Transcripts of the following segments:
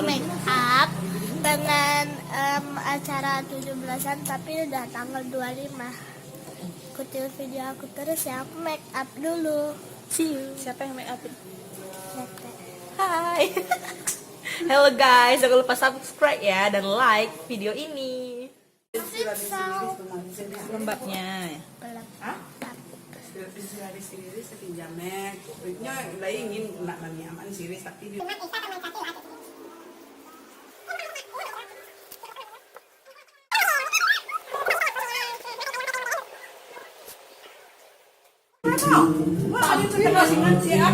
make up dengan acara 17-an tapi udah tanggal 25. Ikutin video aku terus ya, aku make up dulu. See you. Siapa yang make up? Tete. Hai. Hello guys, jangan lupa subscribe ya dan like video ini. Lembabnya. Siri sepinjamnya, kulitnya ingin nak nyaman siri tapi dia. Wah, itu dia masih ngaji ya.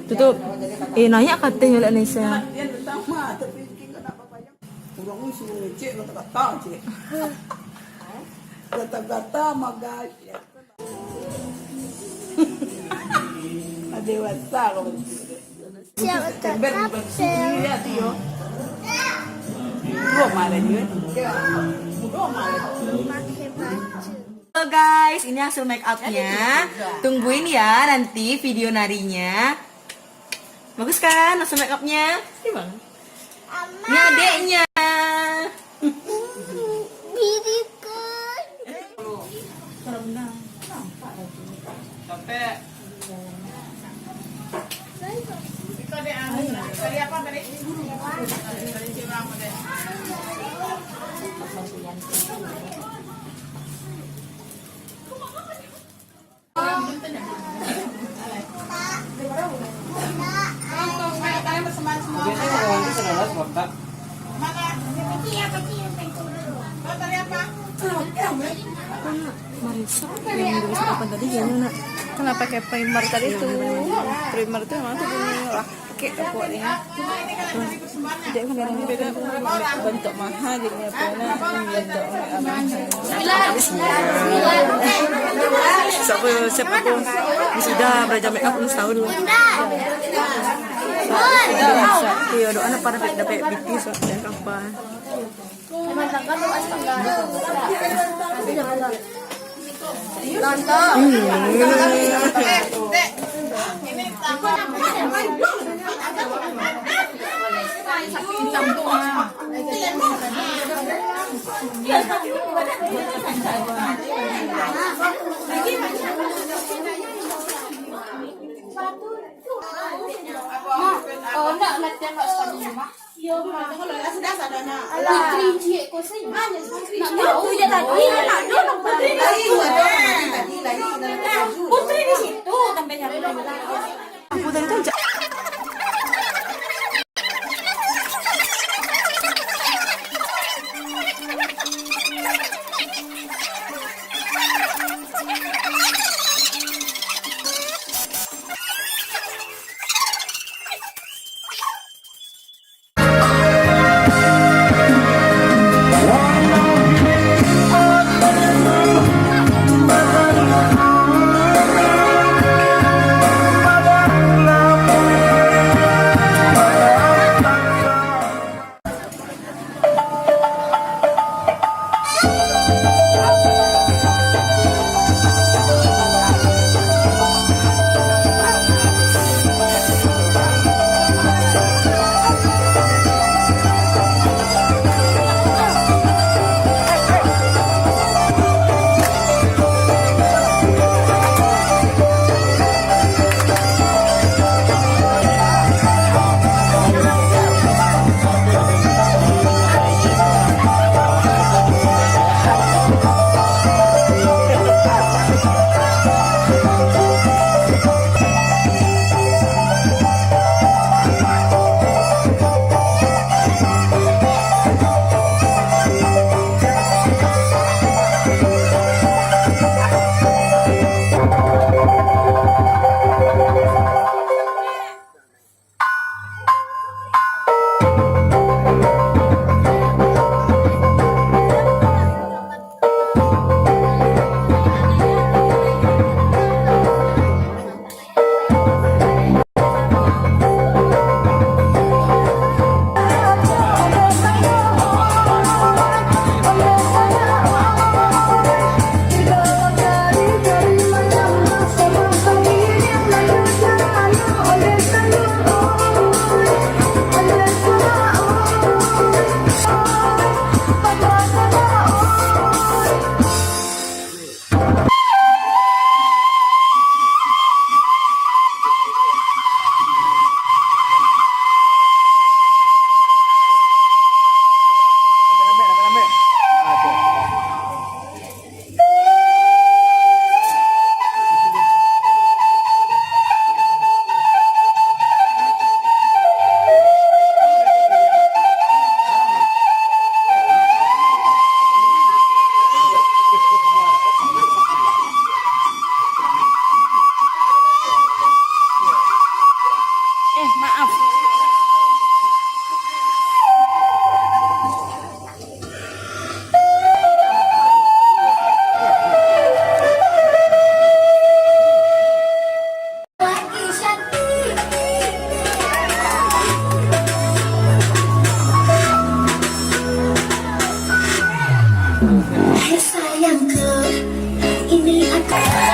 Tutup. Nanya katanya Indonesia. Dia pertama tapi kenapa banyak orang suruh ngecek kata-kata cek. Kata-kata magas ya. Dewasa kalau Siapa tetap ya tio. Dua malah juga. Dua malah. pakai baju. Halo guys, ini hasil make upnya. Tungguin ya nanti video narinya. Bagus kan hasil make upnya? Gimana? Ini adeknya. Birikan. Capek. Tadi apa tadi? Tadi curang tadi. Marisa, yang dulu apa tadi gimana? Kenapa kayak primer tadi tuh? Primer tuh emang tuh gini lah, kayak pokoknya. Dia kan kadang beda bentuk mahal jadinya bentuk siapa pun sudah belajar make up setahun. Iya, doa anak pada dapat BTS dan kapan? Oh, nak latihan kat sekolah rumah. Ya, kalau sudah sadana. Putri cik ko sih. Nak tahu je tadi nak dia nak putri lagi. Putri di situ sampai cari lagi. Aku tadi tuh Hai sayangku, ini aku.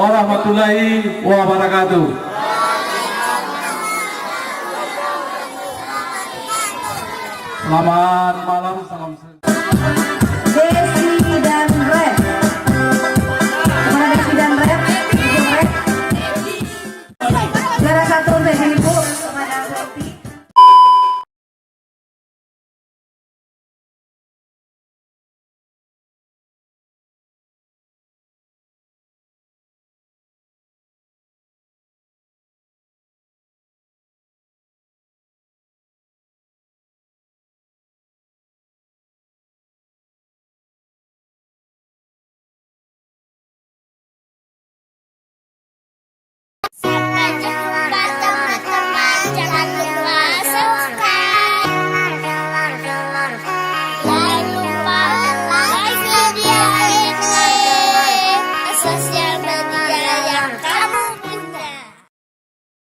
warahmatullahi wabarakatuh. Selamat malam, salam sejahtera.